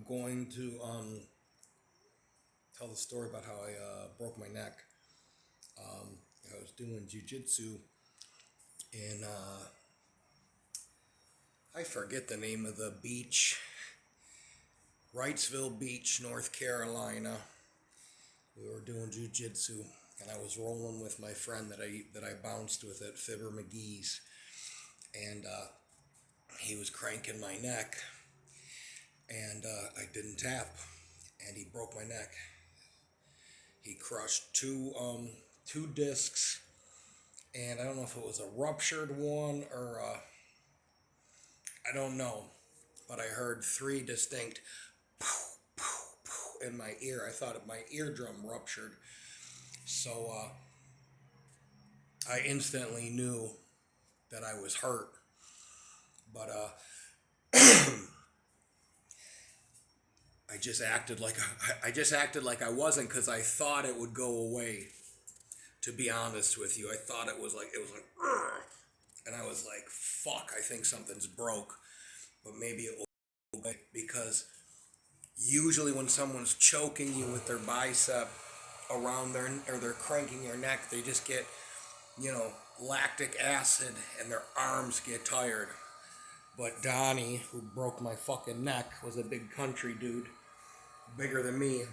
going to tell the story about how I broke my neck. I was doing jiu-jitsu in, I forget the name of the beach, Wrightsville Beach, North Carolina. We were doing jiu-jitsu, and I was rolling with my friend that I bounced with at Fibber McGee's, and he was cranking my neck, and I didn't tap, and he broke my neck. He crushed two discs, and I don't know if it was a ruptured one or I don't know, but I heard three distinct poof, poof, poof in my ear. I thought my eardrum ruptured, so I instantly knew that I was hurt. But I just acted like I wasn't, because I thought it would go away. To be honest with you, I thought it was like "Ugh," and I was like, "Fuck! I think something's broke." But maybe it will go away, because usually when someone's choking you with their bicep around or they're cranking your neck, they just get, lactic acid and their arms get tired. But Donnie, who broke my fucking neck, was a big country dude, bigger than me,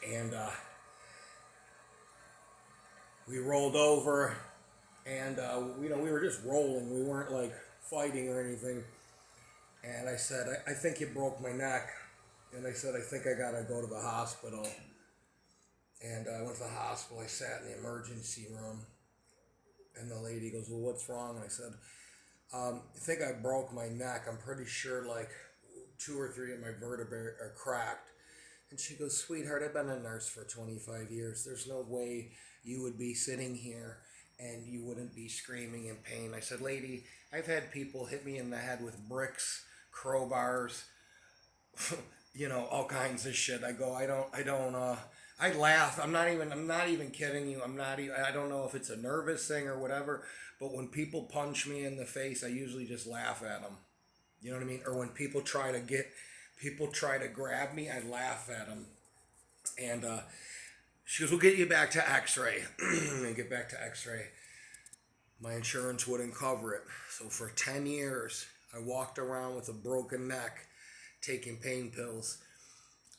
and we rolled over, and we were just rolling. We weren't like fighting or anything. And I said, I think you broke my neck. And I said, I think I gotta go to the hospital. And I went to the hospital. I sat in the emergency room, and the lady goes, "Well, what's wrong?" And I said, I think I broke my neck. I'm pretty sure like 2 or 3 of my vertebrae are cracked. And she goes, "Sweetheart, I've been a nurse for 25 years. There's no way you would be sitting here and you wouldn't be screaming in pain." I said, "Lady, I've had people hit me in the head with bricks, crowbars, all kinds of shit." I go, I laugh. I'm not even kidding you. I don't know if it's a nervous thing or whatever, but when people punch me in the face, I usually just laugh at them. You know what I mean? Or when people try to grab me, I laugh at them. And she goes, "We'll get you back to x-ray." And get back to x-ray. My insurance wouldn't cover it. So for 10 years, I walked around with a broken neck, taking pain pills,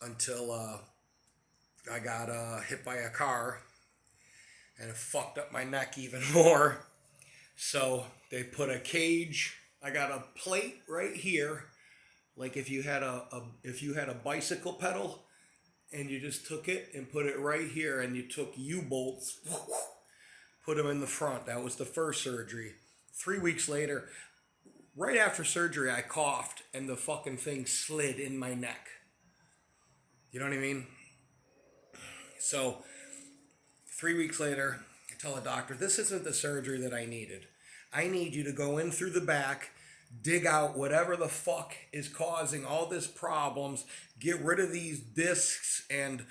until I got hit by a car, and it fucked up my neck even more. So they put a cage. I got a plate right here, like if you had a bicycle pedal, and you just took it and put it right here, and you took U-bolts, put them in the front. That was the first surgery. 3 weeks later, right after surgery, I coughed, and the fucking thing slid in my neck. You know what I mean? So 3 weeks later, I tell the doctor, "This isn't the surgery that I needed. I need you to go in through the back, dig out whatever the fuck is causing all this problems, get rid of these discs and,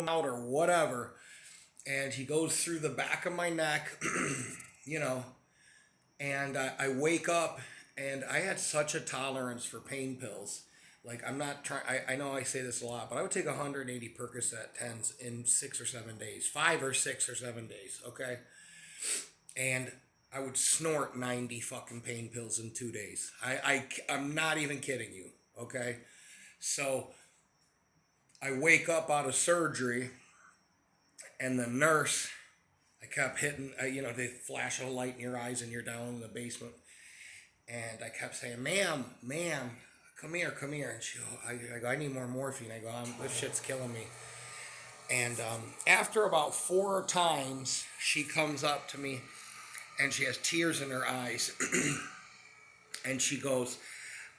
out or whatever." And he goes through the back of my neck, and I wake up, and I had such a tolerance for pain pills. Like, I'm not trying, I know I say this a lot, but I would take 180 Percocet 10s in 6 or 7 days, 5 or 6 or 7 days, okay? And I would snort 90 fucking pain pills in 2 days. I'm not even kidding you, okay? So I wake up out of surgery, and the nurse, I kept hitting, they flash a light in your eyes and you're down in the basement. And I kept saying, ma'am, come here. And she, I go, "I need more morphine." I go, "This shit's killing me." And after about 4 times, she comes up to me, and she has tears in her eyes. And she goes,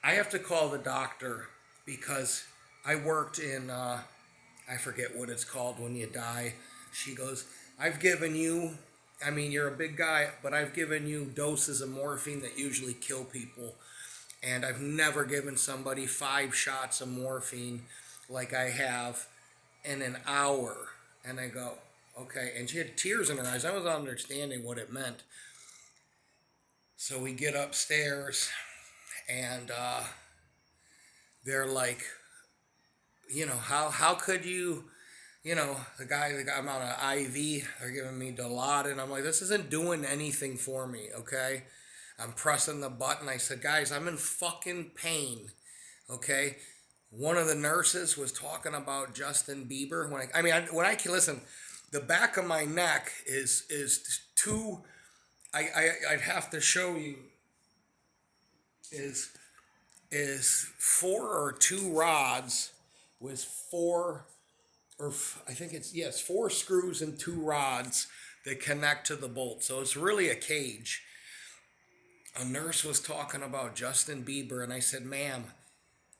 "I have to call the doctor, because I worked in, I forget what it's called when you die." She goes, "I've given you, you're a big guy, but I've given you doses of morphine that usually kill people. And I've never given somebody 5 shots of morphine like I have in an hour." And I go, "Okay." And she had tears in her eyes. I was not understanding what it meant. So we get upstairs, and they're like, how could you, the guy, I'm on an IV. They're giving me Diluadid. I'm like, this isn't doing anything for me. Okay, I'm pressing the button. I said, guys, I'm in fucking pain. Okay. One of the nurses was talking about Justin Bieber. When I can listen, the back of my neck is two. I'd have to show you is four or two rods with four, or I think it's four screws and two rods that connect to the bolt. So it's really a cage. A nurse was talking about Justin Bieber, and I said, ma'am,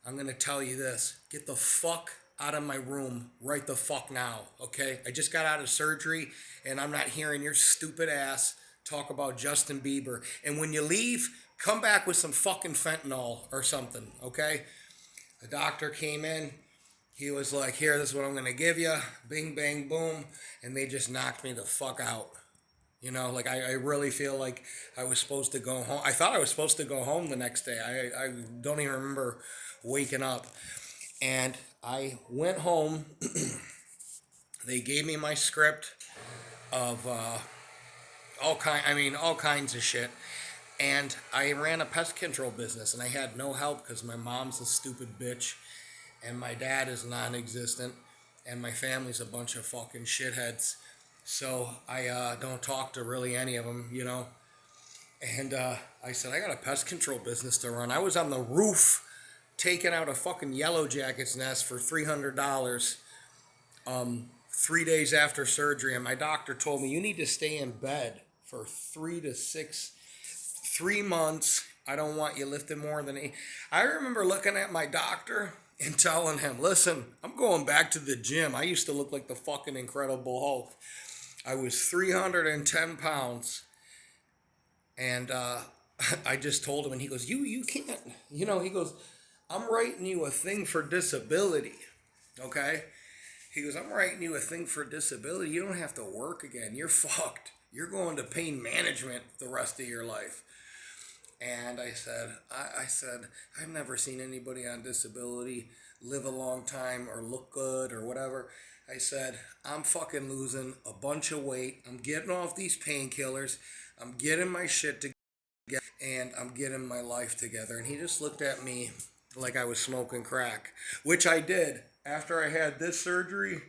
I'm going to tell you this. Get the fuck out of my room right the fuck now, okay? I just got out of surgery, and I'm not hearing your stupid ass talk about Justin Bieber. And when you leave, come back with some fucking fentanyl or something, okay? The doctor came in. He was like, here, this is what I'm going to give you. Bing, bang, boom. And they just knocked me the fuck out. Like I really feel like I was supposed to go home. I thought I was supposed to go home the next day. I don't even remember waking up. And I went home. They gave me my script of all kinds of shit. And I ran a pest control business, and I had no help because my mom's a stupid bitch, and my dad is non-existent, and my family's a bunch of fucking shitheads. So I don't talk to really any of them, And I said, I got a pest control business to run. I was on the roof taking out a fucking yellow jacket's nest for $300 3 days after surgery. And my doctor told me, you need to stay in bed for 3 months. I don't want you lifting more than 8. I remember looking at my doctor and telling him, listen, I'm going back to the gym. I used to look like the fucking Incredible Hulk. I was 310 pounds. And I just told him, and he goes, you can't. He goes, I'm writing you a thing for disability. Okay? He goes, I'm writing you a thing for disability. You don't have to work again. You're fucked. You're going to pain management the rest of your life. And I said, I've never seen anybody on disability live a long time or look good or whatever. I said, I'm fucking losing a bunch of weight. I'm getting off these painkillers. I'm getting my shit together, and I'm getting my life together. And he just looked at me like I was smoking crack, which I did. After I had this surgery,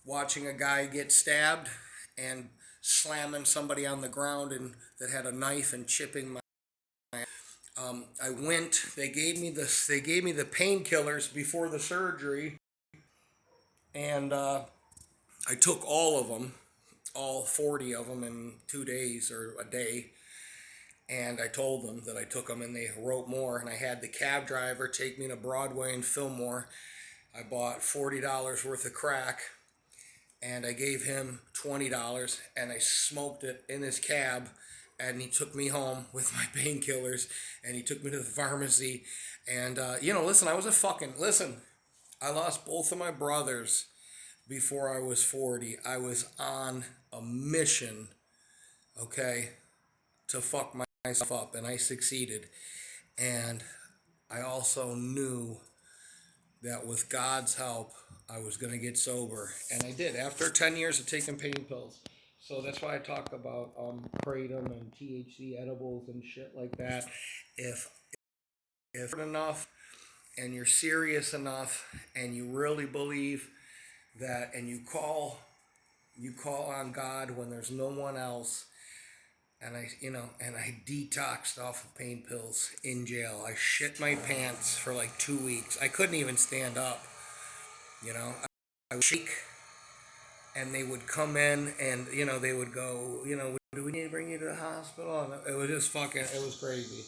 watching a guy get stabbed and slamming somebody on the ground and that had a knife and chipping my. They gave me the painkillers before the surgery, and I took all of them, all 40 of them in 2 days or a day. And I told them that I took them, and they wrote more. And I had the cab driver take me to Broadway and Fillmore. I bought $40 worth of crack, and I gave him $20, and I smoked it in his cab. And he took me home with my painkillers, and he took me to the pharmacy. And, listen, I lost both of my brothers before I was 40. I was on a mission, okay, to fuck myself up, and I succeeded. And I also knew that with God's help, I was going to get sober. And I did, after 10 years of taking pain pills. So that's why I talk about kratom and THC edibles and shit like that. If enough, and you're serious enough, and you really believe that, and you call on God when there's no one else. And I detoxed off of pain pills in jail. I shit my pants for like 2 weeks. I couldn't even stand up. I would shake, and they would come in, and they would go, do we need to bring you to the hospital? And it was just fucking, it was crazy.